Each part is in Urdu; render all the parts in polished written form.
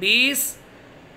20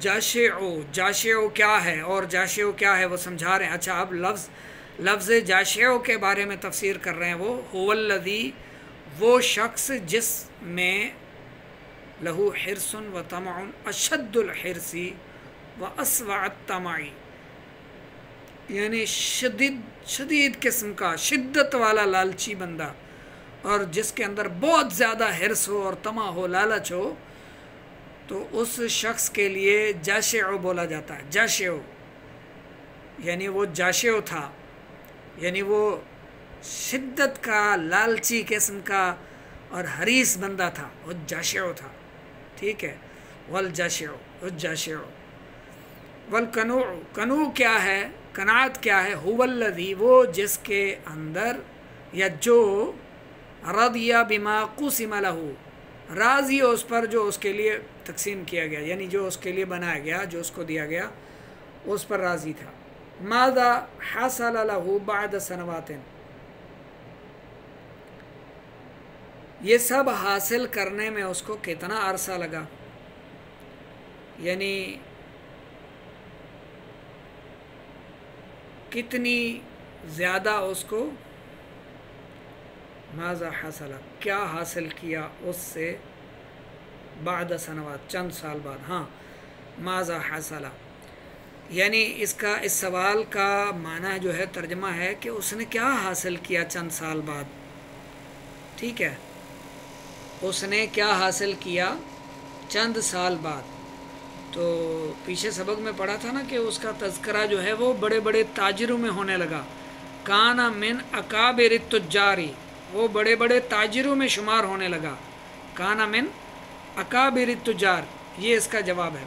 جاشعو کیا ہے اور جاشعو کیا ہے وہ سمجھا رہے ہیں. اچھا اب لفظ جاشعو کے بارے میں تفسیر کر رہے ہیں. وہ هو الذی، وہ شخص جس میں لہو حرص و طمع اشد الحرص و اسوع الطمع، یعنی شدید قسم کا شدت والا لالچی بندہ، اور جس کے اندر بہت زیادہ حرص ہو اور طمع ہو، لالچ ہو، تو اس شخص کے لیے جاشعو بولا جاتا ہے. جاشعو یعنی وہ جاشعو تھا، یعنی وہ شدت کا لالچی قسم کا اور حریص بندہ تھا، وہ جاشعو تھا. ٹھیک ہے. والجاشعو والقنوع، قنوع کیا ہے، قناعت کیا ہے، هو الذی، وہ جس کے اندر یا جو رضی بما قسم لہ، راضی ہو اس پر جو اس کے لیے تقسیم کیا گیا، یعنی جو اس کے لیے بنایا گیا، جو اس کو دیا گیا اس پر راضی تھا. ماذا حصل لہ بعد سنوات، یہ سب حاصل کرنے میں اس کو کتنا عرصہ لگا، یعنی کتنی زیادہ اس کو، ماذا حصل کیا حاصل کیا اس سے، بعد سنوات چند سال بعد. ہاں ماذا حصل، یعنی اس سوال کا معنی جو ہے ترجمہ ہے کہ اس نے کیا حاصل کیا چند سال بعد. ٹھیک ہے، اس نے کیا حاصل کیا چند سال بعد. تو پیچھے سبق میں پڑھا تھا نا کہ اس کا تذکرہ جو ہے وہ بڑے بڑے تاجروں میں ہونے لگا. کانا من اکابر التجاری، وہ بڑے بڑے تاجروں میں شمار ہونے لگا. کانا من اکابر التجار، یہ اس کا جواب ہے.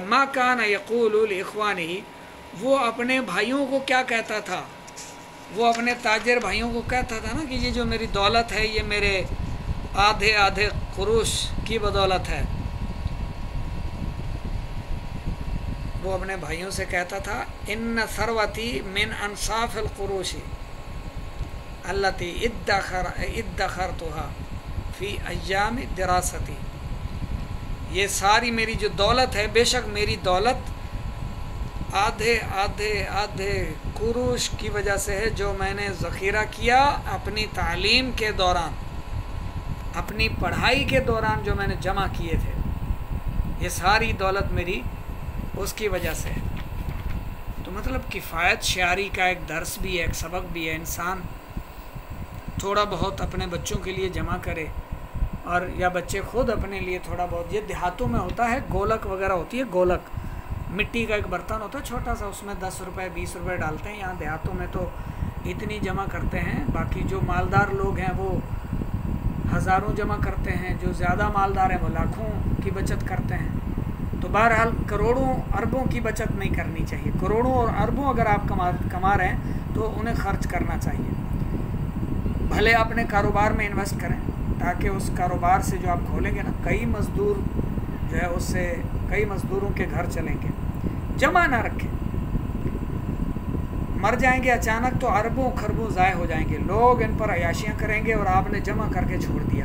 ما کان یقول لاخوانہ، وہ اپنے بھائیوں کو کیا کہتا تھا، وہ اپنے تاجر بھائیوں کو کہتا تھا نا کہ یہ جو میری دولت ہے یہ میرے آدھے آدھے قروش کی بدولت ہے. وہ اپنے بھائیوں سے کہتا تھا ان ثروتی من انصاف القروش التی ادخرتها فی ایام دراستی، یہ ساری میری جو دولت ہے، بے شک میری دولت آدھے آدھے آدھے قروش کی وجہ سے ہے جو میں نے ذخیرہ کیا اپنی تعلیم کے دوران، اپنی پڑھائی کے دوران جو میں نے جمع کیے تھے، یہ ساری دولت میری اس کی وجہ سے ہے. تو مطلب کفایت شعاری کا ایک درس بھی ہے، ایک سبق بھی ہے. انسان تھوڑا بہت اپنے بچوں کے لیے جمع کرے، اور یا بچے خود اپنے لیے تھوڑا بہت. یہ دیہاتوں میں ہوتا ہے، گولک وغیرہ ہوتی ہے، گولک مٹی کا ایک برتن ہوتا ہے چھوٹا سا، اس میں 10 روپے 20 روپے ڈالتے ہیں. یہاں دیہاتوں میں تو اتنی جمع کرتے ہیں. باقی جو مالدار لوگ ہیں وہ ہزاروں جمع کرتے ہیں، جو زیادہ مالدار ہیں وہ لاکھوں کی بچت کرتے ہیں. تو بہرحال کروڑوں اربوں کی بچت نہیں کرنی چاہیے. کروڑوں اور اربوں اگر آپ کما رہے ہیں تو انہیں خرچ کرنا چاہیے. بھلے اپنے کاروبار میں انویسٹ کریں، تاکہ اس کاروبار سے جو آپ کھولیں گے نا، کئی مزدور جو ہے اس سے کئی مزدوروں کے گھر چلیں گے. جمع نہ رکھیں، مر جائیں گے اچانک تو اربوں خربوں ضائع ہو جائیں گے. لوگ ان پر عیاشیاں کریں گے اور آپ نے جمع کر کے چھوڑ دیا.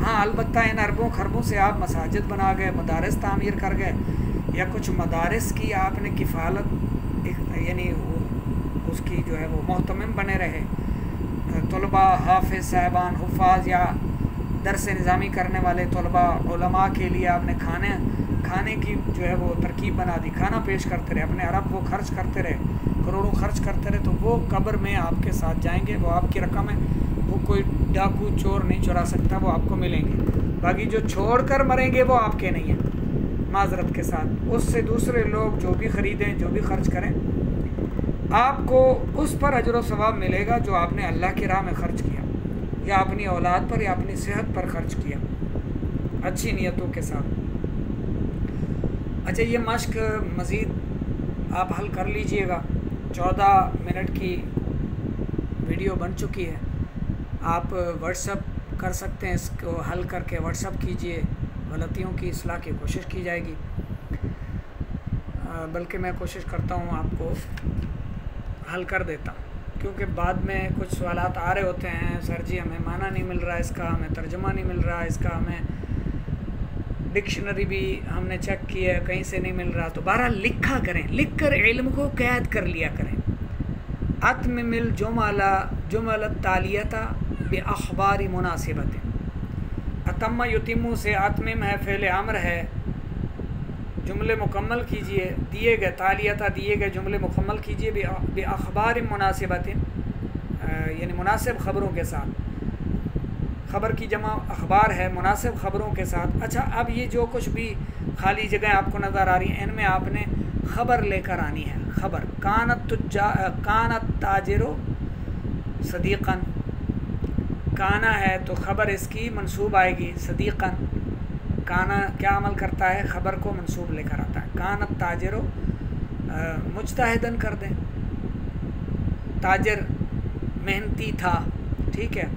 ہاں البتہ ان اربوں خربوں سے آپ مساجد بنا گئے، مدارس تعمیر کر گئے، یا کچھ مدارس کی آپ نے کفالت، یعنی اس کی جو ہے وہ محتمم بنے رہے، طلباء حافظ صاحبان حفاظ یا درس نظامی کرنے والے طلباء علماء کے لیے آپ نے کھانے کی جو ہے وہ ترکیب بنا دی، کھانا پیش کرتے رہے، اپنے ارب وہ خرچ کرتے رہے، کروڑوں خرچ کرتے رہے، تو وہ قبر میں آپ کے ساتھ جائیں گے. وہ آپ کی رقم ہے، وہ کوئی ڈاکو چور نہیں چرا سکتا، وہ آپ کو ملیں گے. باقی جو چھوڑ کر مریں گے وہ آپ کے نہیں ہیں، معذرت کے ساتھ. اس سے دوسرے لوگ جو بھی خریدیں، جو بھی خرچ کریں، آپ کو اس پر اجر و ثواب ملے گا جو آپ نے اللہ کی راہ میں خرچ کیا، یا اپنی اولاد پر یا اپنی صحت پر خرچ کیا، اچھی نیتوں کے ساتھ. اچھا یہ مشق مزید آپ حل کر لیجئے گا. 14 منٹ کی ویڈیو بن چکی ہے. آپ واٹس اپ کر سکتے ہیں، اس کو حل کر کے واٹس اپ کیجئے. غلطیوں کی اصلاح کی کوشش کی جائے گی. بلکہ میں کوشش کرتا ہوں آپ کو حل کر دیتا ہوں، کیونکہ بعد میں کچھ سوالات آ رہے ہوتے ہیں، سر جی ہمیں معنی نہیں مل رہا اس کا، ہمیں ترجمہ نہیں مل رہا اس کا، ہمیں ڈکشنری بھی ہم نے چیک کی ہے، کہیں سے نہیں مل رہا، تو بہرحال لکھا کریں، لکھ کر علم کو قید کر لیا کریں۔ اتمم الجمل التالیہ باخبار مناسبت۔ اتم یتم سے اتمم ہے، فعل امر ہے، جملے مکمل کیجئے، دیے گئے تالیہ دیے گئے جملے مکمل کیجئے باخبار مناسبت، یعنی مناسب خبروں کے ساتھ۔ خبر کی جمع اخبار ہے، مناسب خبروں کے ساتھ۔ اچھا، اب یہ جو کچھ بھی خالی جگہیں آپ کو نظر آ رہی ہیں، ان میں آپ نے خبر لے کر آنی ہے۔ خبر کانت تاجر صدیقاً، کانا ہے تو خبر اس کی منصوب آئے گی صدیقاً۔ کانا کیا عمل کرتا ہے؟ خبر کو منصوب لے کر آتا ہے۔ کانت تاجر مجتہداً کر دیں، تاجر محنتی تھا، ٹھیک ہے۔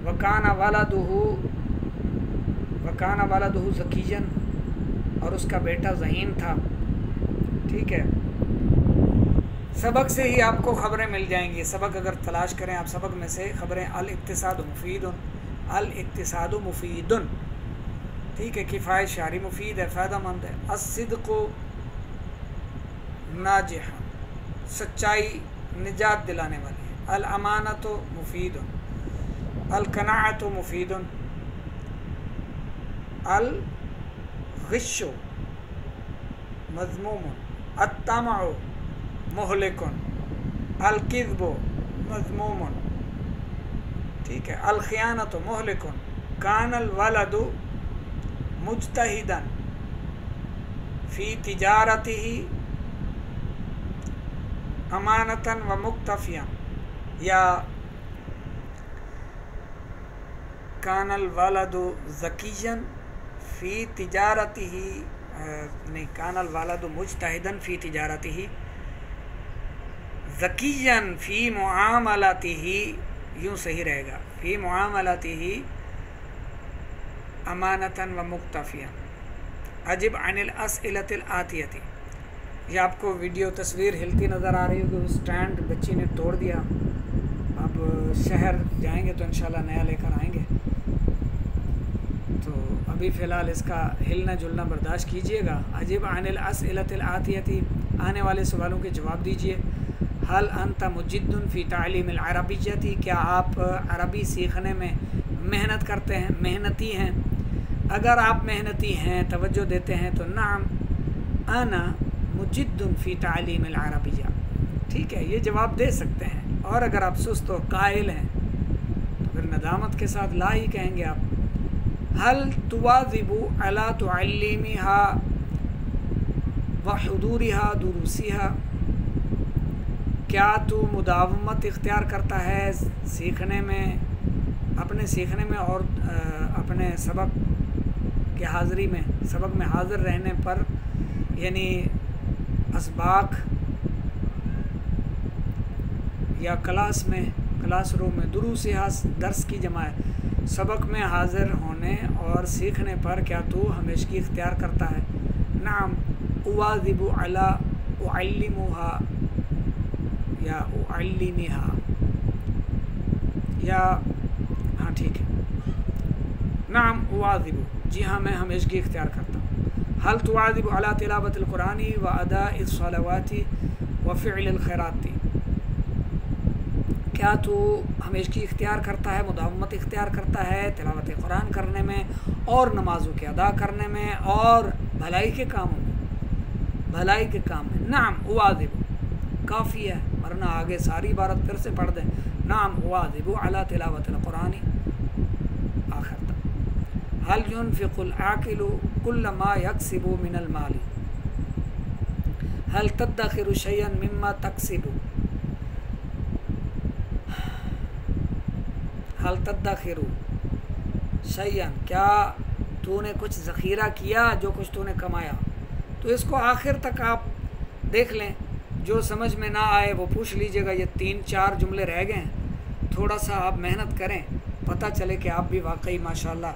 وکان والدہ ذکیًا، اور اس کا بیٹا ذہین تھا، ٹھیک ہے۔ سبق سے ہی آپ کو خبریں مل جائیں گی، سبق اگر تلاش کریں آپ سبق میں سے خبریں۔ الاقتصاد مفید، الاقتصاد مفید، ٹھیک ہے، کفایت شعری مفید ہے، فائدہ مند ہے۔ الصدق ناجح، سچائی نجات دلانے والی ہے۔ الامانۃ مفید، القناعۃ مفید، الغش مذموم، الطمع مہلک، الکذب مذموم، ٹھیک ہے۔ الخیانۃ مہلک، کان الولد مجتہدا فی تجارتہ امانۃ و مکتفیا، یا کان الولد ذکیًا فی تجارتہ، نہیں، کان الولد مجتہدا فی تجارتہ ذکیًا فی معاملتہ، یوں صحیح رہے گا، فی معاملتہ امانۃ و مکتفیا۔ اجب عن الاسئلۃ الآتیۃ، یہ آپ کو ویڈیو تصویر ہلتی نظر آ رہی ہوگی، اسٹینڈ بچی نے توڑ دیا، اب شہر جائیں گے تو انشاءاللہ نیا لے کر آئیں گے، تو ابھی فی الحال اس کا ہلنا جلنا برداشت کیجئے گا۔ اجب عن الاسئلۃ الآتیۃ، آنے والے سوالوں کے جواب دیجئے۔ هل انت مجد فی تعلیم العربیۃ، کیا آپ عربی سیکھنے میں محنت کرتے ہیں، محنتی ہیں؟ اگر آپ محنتی ہیں، توجہ دیتے ہیں، تو نعم انا مجد فی تعلیم العربیہ، ٹھیک ہے، یہ جواب دے سکتے ہیں۔ اور اگر آپ سست و قائل ہیں تو پھر ندامت کے ساتھ لا ہی کہیں گے آپ۔ هل تواظب علی تعلیمها وحضورها دروسها، کیا تو مداومت اختیار کرتا ہے سیکھنے میں، اپنے سیکھنے میں اور اپنے سبق کی حاضری میں، سبق میں حاضر رہنے پر، یعنی اسباق یا کلاس میں، کلاس روم میں، دروسها درس کی جمع ہے، سبق میں حاضر ہونے اور سیکھنے پر کیا تو ہمیشگی اختیار کرتا ہے؟ نعم اواظب علی اعلمها یا اعلمها، یا ہاں ٹھیک ہے، نعم اواظب، جی ہاں میں ہمیشگی اختیار کرتا ہوں۔ هل تواظب علی تلاوت القرآن و اداء الصلوات و فعل الخیرات، کیا تو ہمیشگی اختیار کرتا ہے، مداومت اختیار کرتا ہے تلاوت قرآن کرنے میں اور نمازوں کے ادا کرنے میں اور بھلائی کے کاموں میں، بھلائی کے کام میں؟ نعم اواظب کافی ہے، ورنہ آگے ساری عبارت پھر سے پڑھ دیں۔ نعم اواظب علی تلاوت القرآن آخر تک۔ هل ينفق العاقل كل ما يكسب من المال، هل تدخر شيئا مما تكسب، هل تدخر شيئا، کیا تو نے کچھ ذخیرہ کیا جو کچھ تو نے کمایا؟ تو اس کو آخر تک آپ دیکھ لیں، جو سمجھ میں نہ آئے وہ پوچھ لیجئے گا۔ یہ 3-4 جملے رہ گئے ہیں، تھوڑا سا آپ محنت کریں، پتہ چلے کہ آپ بھی واقعی ماشاءاللہ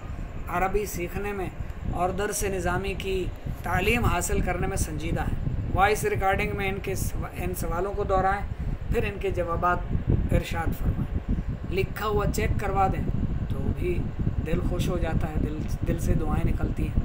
عربی سیکھنے میں اور درس نظامی کی تعلیم حاصل کرنے میں سنجیدہ ہیں۔ وائس ریکارڈنگ میں ان سوالوں کو دہرائیں، پھر ان کے جوابات ارشاد فرمائیں، لکھا ہوا چیک کروا دیں تو بھی دل خوش ہو جاتا ہے، دل سے دعائیں نکلتی ہیں۔